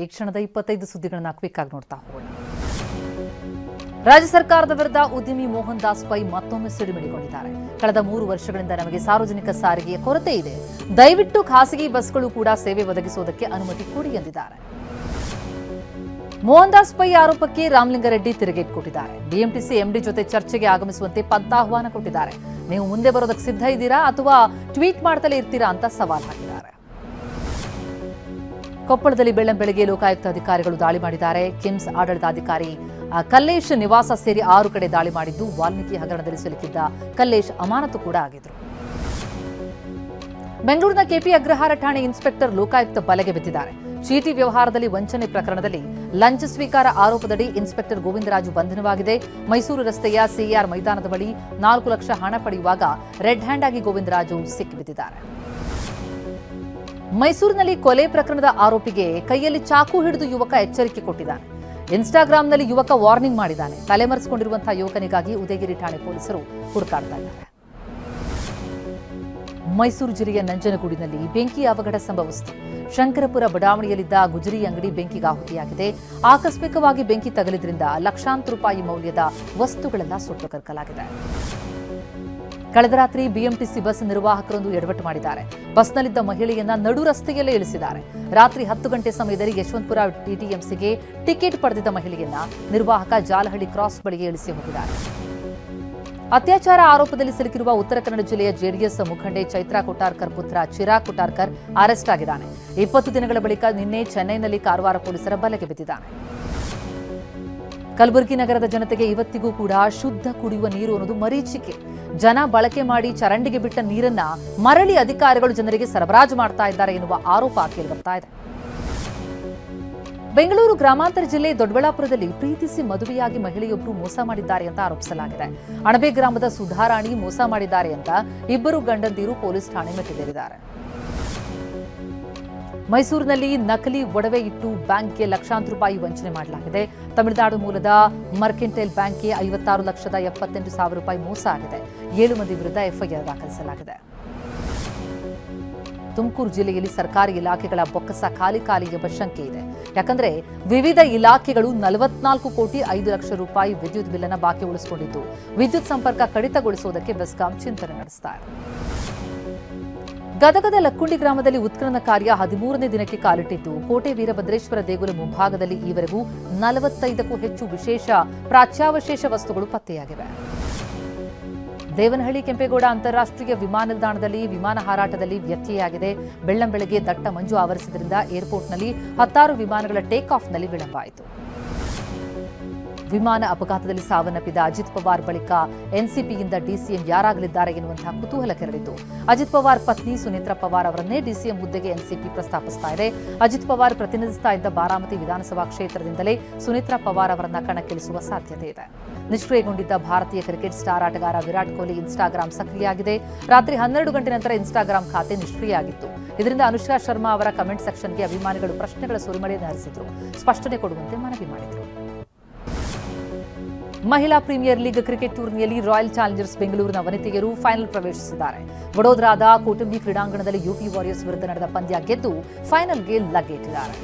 ಈ ಕ್ಷಣದ 25 ಸುದ್ದಿಗಳನ್ನ ಕ್ವಿಕ್ ಆಗಿ ನೋಡ್ತಾ ಹೋಗೋಣ. ರಾಜ್ಯ ಸರ್ಕಾರದ ವಿರುದ್ಧ ಉದ್ಯಮಿ ಮೋಹನ್ ದಾಸ್ ಪೈ ಮತ್ತೊಮ್ಮೆ ಸಿಡಿಮಿಡಿಗೊಂಡಿದ್ದಾರೆ. ಕಳೆದ 3 ವರ್ಷಗಳಿಂದ ನಮಗೆ ಸಾರ್ವಜನಿಕ ಸಾರಿಗೆಯ ಕೊರತೆ ಇದೆ, ದಯವಿಟ್ಟು ಖಾಸಗಿ ಬಸ್ಗಳು ಕೂಡ ಸೇವೆ ಒದಗಿಸುವುದಕ್ಕೆ ಅನುಮತಿ ಕೊಡಿ ಎಂದಿದ್ದಾರೆ. ಮೋಹನ್ ದಾಸ್ ಪೈ ಆರೋಪಕ್ಕೆ ರಾಮಲಿಂಗಾರೆಡ್ಡಿ ತಿರುಗೇಟು ಕೊಟ್ಟಿದ್ದಾರೆ. ಬಿಎಂಟಿಸಿ ಎಂಡಿ ಜೊತೆ ಚರ್ಚೆಗೆ ಆಗಮಿಸುವಂತೆ ಪಂಥಾಹ್ವಾನ ಕೊಟ್ಟಿದ್ದಾರೆ. ನೀವು ಮುಂದೆ ಬರೋದಕ್ಕೆ ಸಿದ್ಧ ಇದ್ದೀರಾ ಅಥವಾ ಟ್ವೀಟ್ ಮಾಡ್ತಲೇ ಇರ್ತೀರಾ ಅಂತ ಸವಾಲ್ ಹಾಕಿದ್ದಾರೆ. ಕೊಪ್ಪಳದಲ್ಲಿ ಬೆಳ್ಳಂಬೆಳಗ್ಗೆ ಲೋಕಾಯುಕ್ತ ಅಧಿಕಾರಿಗಳು ದಾಳಿ ಮಾಡಿದ್ದಾರೆ. ಕಿಮ್ಸ್ ಆಡಳಿತಾಧಿಕಾರಿ ಕಲ್ಲೇಶ್ ನಿವಾಸ ಸೇರಿ 6 ಕಡೆ ದಾಳಿ ಮಾಡಿದ್ದು, ವಾಲ್ಮೀಕಿ ಹಗರಣದಲ್ಲಿ ಸಿಲುಕಿದ್ದ ಕಲ್ಲೇಶ್ ಅಮಾನತು ಕೂಡ ಆಗಿದ್ರು. ಬೆಂಗಳೂರಿನ ಕೆಪಿ ಅಗ್ರಹಾರ ಠಾಣೆ ಇನ್ಸ್ಪೆಕ್ಟರ್ ಲೋಕಾಯುಕ್ತ ಬಲೆಗೆ ಬಿದ್ದಿದ್ದಾರೆ. ಚೀಟಿ ವ್ಯವಹಾರದಲ್ಲಿ ವಂಚನೆ ಪ್ರಕರಣದಲ್ಲಿ ಲಂಚ ಸ್ವೀಕಾರ ಆರೋಪದಡಿ ಇನ್ಸ್ಪೆಕ್ಟರ್ ಗೋವಿಂದರಾಜು ಬಂಧನವಾಗಿದೆ. ಮೈಸೂರು ರಸ್ತೆಯ ಸಿಆರ್ ಮೈದಾನದ ಬಳಿ 4 ಲಕ್ಷ ಹಣ ಪಡೆಯುವಾಗ ರೆಡ್ ಹ್ಯಾಂಡ್ ಆಗಿ ಗೋವಿಂದರಾಜು ಸಿಕ್ಕಿಬಿದ್ದಿದ್ದಾರೆ. ಮೈಸೂರಿನಲ್ಲಿ ಕೊಲೆ ಪ್ರಕರಣದ ಆರೋಪಿಗೆ ಕೈಯಲ್ಲಿ ಚಾಕು ಹಿಡಿದು ಯುವಕ ಎಚ್ಚರಿಕೆ ಕೊಟ್ಟಿದ್ದಾನೆ. ಇನ್ಸ್ಟಾಗ್ರಾಂನಲ್ಲಿ ಯುವಕ ವಾರ್ನಿಂಗ್ ಮಾಡಿದ್ದಾನೆ. ತಲೆಮರೆಸಿಕೊಂಡಿರುವಂತಹ ಯುವಕನಿಗಾಗಿ ಉದಯಗಿರಿ ಠಾಣೆ ಪೊಲೀಸರು ಹುಡುಕಾಡ್ತಾ ಇದ್ದಾರೆ. ಮೈಸೂರು ಜಿಲ್ಲೆಯ ನಂಜನಗೂಡಿನಲ್ಲಿ ಬೆಂಕಿ ಅವಘಡ ಸಂಭವಿಸಿತು. ಶಂಕರಪುರ ಬಡಾವಣೆಯಲ್ಲಿದ್ದ ಗುಜರಿ ಅಂಗಡಿ ಬೆಂಕಿಗೆ ಆಹುತಿಯಾಗಿದೆ. ಆಕಸ್ಮಿಕವಾಗಿ ಬೆಂಕಿ ತಗುಲಿದ್ರಿಂದ ಲಕ್ಷಾಂತರ ರೂಪಾಯಿ ಮೌಲ್ಯದ ವಸ್ತುಗಳೆಲ್ಲ ಸುಟ್ಟು ಕರಕಲಾಗಿದೆ. ಕಳೆದ ರಾತ್ರಿ ಬಿಎಂಟಿಸಿ ಬಸ್ ನಿರ್ವಾಹಕರೊಂದು ಎಡವಟ್ಟು ಮಾಡಿದ್ದಾರೆ. ಬಸ್ನಲ್ಲಿದ್ದ ಮಹಿಳೆಯನ್ನ ನಡು ರಸ್ತೆಯಲ್ಲೇ ಇಳಿಸಿದ್ದಾರೆ. ರಾತ್ರಿ 10 ಗಂಟೆ ಸಮಯದಲ್ಲಿ ಯಶವಂತಪುರ ಟಿಟಿಎಂಸಿಗೆ ಟಿಕೆಟ್ ಪಡೆದಿದ್ದ ಮಹಿಳೆಯನ್ನ ನಿರ್ವಾಹಕ ಜಾಲಹಳ್ಳಿ ಕ್ರಾಸ್ ಬಳಿಗೆ ಇಳಿಸಿ ಹೋಗಿದ್ದಾರೆ. ಅತ್ಯಾಚಾರ ಆರೋಪದಲ್ಲಿ ಸಿಲುಕಿರುವ ಉತ್ತರ ಕನ್ನಡ ಜಿಲ್ಲೆಯ ಜೆಡಿಎಸ್ ಮುಖಂಡೆ ಚೈತ್ರಾ ಕೊಟ್ಟಾರ್ಕರ್ ಪುತ್ರ ಚಿರಾಗ್ ಕೊಟ್ಟಾರ್ಕರ್ ಅರೆಸ್ಟ್ ಆಗಿದ್ದಾನೆ. 20 ದಿನಗಳ ಬಳಿಕ ನಿನ್ನೆ ಚೆನ್ನೈನಲ್ಲಿ ಕಾರವಾರ ಪೊಲೀಸರ ಬಲೆಗೆ ಬಿದ್ದಿದ್ದಾನೆ. ಕಲಬುರಗಿ ನಗರದ ಜನತೆಗೆ ಇವತ್ತಿಗೂ ಕೂಡ ಶುದ್ಧ ಕುಡಿಯುವ ನೀರು ಅನ್ನೋದು ಮರೀಚಿಕೆ. ಜನ ಬಳಕೆ ಮಾಡಿ ಚರಂಡಿಗೆ ಬಿಟ್ಟ ನೀರನ್ನ ಮರಳಿ ಅಧಿಕಾರಿಗಳು ಜನರಿಗೆ ಸರಬರಾಜು ಮಾಡ್ತಾ ಇದ್ದಾರೆ ಎನ್ನುವ ಆರೋಪ ಕೇಳಿಬರ್ತಾ ಇದೆ. ಬೆಂಗಳೂರು ಗ್ರಾಮಾಂತರ ಜಿಲ್ಲೆ ದೊಡ್ಡಬಳ್ಳಾಪುರದಲ್ಲಿ ಪ್ರೀತಿಸಿ ಮದುವೆಯಾಗಿ ಮಹಿಳೆಯೊಬ್ಬರು ಮೋಸ ಮಾಡಿದ್ದಾರೆ ಅಂತ ಆರೋಪಿಸಲಾಗಿದೆ. ಅಣಬೆ ಗ್ರಾಮದ ಸುಧಾರಾಣಿ ಮೋಸ ಮಾಡಿದ್ದಾರೆ ಅಂತ ಇಬ್ಬರು ಗಂಡಂದಿರು ಪೊಲೀಸ್ ಠಾಣೆ ಮೆಟ್ಟಿಲೇರಿದ್ದಾರೆ. ಮೈಸೂರಿನಲ್ಲಿ ನಕಲಿ ಒಡವೆ ಇಟ್ಟು ಬ್ಯಾಂಕ್ಗೆ ಲಕ್ಷಾಂತರ ರೂಪಾಯಿ ವಂಚನೆ ಮಾಡಲಾಗಿದೆ. ತಮಿಳುನಾಡು ಮೂಲದ ಮರ್ಕೆಂಟೈಲ್ ಬ್ಯಾಂಕ್ಗೆ 56,78,000 ರೂಪಾಯಿ ಮೋಸ ಆಗಿದೆ. 7 ಮಂದಿ ವಿರುದ್ಧ ಎಫ್ಐಆರ್ ದಾಖಲಿಸಲಾಗಿದೆ. ತುಮಕೂರು ಜಿಲ್ಲೆಯಲ್ಲಿ ಸರ್ಕಾರಿ ಇಲಾಖೆಗಳ ಬೊಕ್ಕಸ ಖಾಲಿ ಎಂಬ ಶಂಕೆ ಇದೆ. ಯಾಕಂದ್ರೆ ವಿವಿಧ ಇಲಾಖೆಗಳು 44 ಕೋಟಿ 5 ಲಕ್ಷ ರೂಪಾಯಿ ವಿದ್ಯುತ್ ಬಿಲ್ ಅನ್ನು ಬಾಕಿ ಉಳಿಸಿಕೊಂಡಿದ್ದು, ವಿದ್ಯುತ್ ಸಂಪರ್ಕ ಕಡಿತಗೊಳಿಸುವುದಕ್ಕೆ ಬೆಸ್ಕಾಂ ಚಿಂತನೆ ನಡೆಸ್ತಾ ಇದೆ. ಗದಗದ ಲಕ್ಕುಂಡಿ ಗ್ರಾಮದಲ್ಲಿ ಉತ್ಖನನ ಕಾರ್ಯ 13ನೇ ದಿನಕ್ಕೆ ಕಾಲಿಟ್ಟಿದ್ದು, ಕೋಟೆ ವೀರಭದ್ರೇಶ್ವರ ದೇಗುಲ ಮುಂಭಾಗದಲ್ಲಿ ಈವರೆಗೂ 45ಕ್ಕೂ ಹೆಚ್ಚು ವಿಶೇಷ ಪ್ರಾಚ್ಯಾವಶೇಷ ವಸ್ತುಗಳು ಪತ್ತೆಯಾಗಿವೆ. ದೇವನಹಳ್ಳಿ ಕೆಂಪೇಗೌಡ ಅಂತಾರಾಷ್ಟ್ರೀಯ ವಿಮಾನ ನಿಲ್ದಾಣದಲ್ಲಿ ವಿಮಾನ ಹಾರಾಟದಲ್ಲಿ ವ್ಯತ್ಯಯಾಗಿದೆ. ಬೆಳ್ಳಂಬೆಳಗ್ಗೆ ದಟ್ಟ ಮಂಜು ಆವರಿಸಿದ್ರಿಂದ ಏರ್ಪೋರ್ಟ್ನಲ್ಲಿ 16 ವಿಮಾನಗಳ ಟೇಕ್ ಆಫ್ನಲ್ಲಿ ವಿಳಂಬ ಆಯಿತು. ವಿಮಾನ ಅಪಘಾತದಲ್ಲಿ ಸಾವನ್ನಪ್ಪಿದ ಅಜಿತ್ ಪವಾರ್ ಬಳಿಕ ಎನ್ಸಿಪಿಯಿಂದ ಡಿಸಿಎಂ ಯಾರಾಗಲಿದ್ದಾರೆ ಎನ್ನುವಂತಹ ಕುತೂಹಲ ಕೆರಳಿತು. ಅಜಿತ್ ಪವಾರ್ ಪತ್ನಿ ಸುನೇತ್ರಾ ಪವಾರ್ ಅವರನ್ನೇ ಡಿಸಿಎಂ ಹುದ್ದೆಗೆ ಎನ್ಸಿಪಿ ಪ್ರಸ್ತಾಪಿಸ್ತಾ ಇದೆ. ಅಜಿತ್ ಪವಾರ್ ಪ್ರತಿನಿಧಿಸ್ತಾ ಇದ್ದ ಬಾರಾಮತಿ ವಿಧಾನಸಭಾ ಕ್ಷೇತ್ರದಿಂದಲೇ ಸುನೇತ್ರಾ ಪವಾರ್ ಅವರನ್ನ ಕಣಕ್ಕಿಳಿಸುವ ಸಾಧ್ಯತೆ ಇದೆ. ನಿಷ್ಕ್ರಿಯಗೊಂಡಿದ್ದ ಭಾರತೀಯ ಕ್ರಿಕೆಟ್ ಸ್ಟಾರ್ ಆಟಗಾರ ವಿರಾಟ್ ಕೊಹ್ಲಿ ಇನ್ಸ್ಟಾಗ್ರಾಂ ಸಕ್ರಿಯವಾಗಿದೆ. ರಾತ್ರಿ 12 ಗಂಟೆ ನಂತರ ಇನ್ಸ್ಟಾಗ್ರಾಂ ಖಾತೆ ನಿಷ್ಕ್ರಿಯವಾಗಿತ್ತು. ಇದರಿಂದ ಅನುಷ್ಕಾ ಶರ್ಮಾ ಅವರ ಕಮೆಂಟ್ ಸೆಕ್ಷನ್ಗೆ ಅಭಿಮಾನಿಗಳು ಪ್ರಶ್ನೆಗಳ ಸುರಿಮಳೆಯನ್ನು ಹರಿಸಿದ್ರು. ಸ್ಪಷ್ಟನೆ ಕೊಡುವಂತೆ ಮನವಿ ಮಾಡಿದರು. ಮಹಿಳಾ ಪ್ರೀಮಿಯರ್ ಲೀಗ್ ಕ್ರಿಕೆಟ್ ಟೂರ್ನಿಯಲ್ಲಿ ರಾಯಲ್ ಚಾಲೆಂಜರ್ಸ್ ಬೆಂಗಳೂರಿನ ವನಿತೆಯರು ಫೈನಲ್ ಪ್ರವೇಶಿಸಿದ್ದಾರೆ. ವಡೋದರಾದ ಕೌಟುಂಬಿ ಕ್ರೀಡಾಂಗಣದಲ್ಲಿ ಯುಪಿ ವಾರಿಯರ್ಸ್ ವಿರುದ್ಧ ನಡೆದ ಪಂದ್ಯ ಗೆದ್ದು ಫೈನಲ್ಗೆ ಲಗ್ಗೇಟಿದ್ದಾರೆ.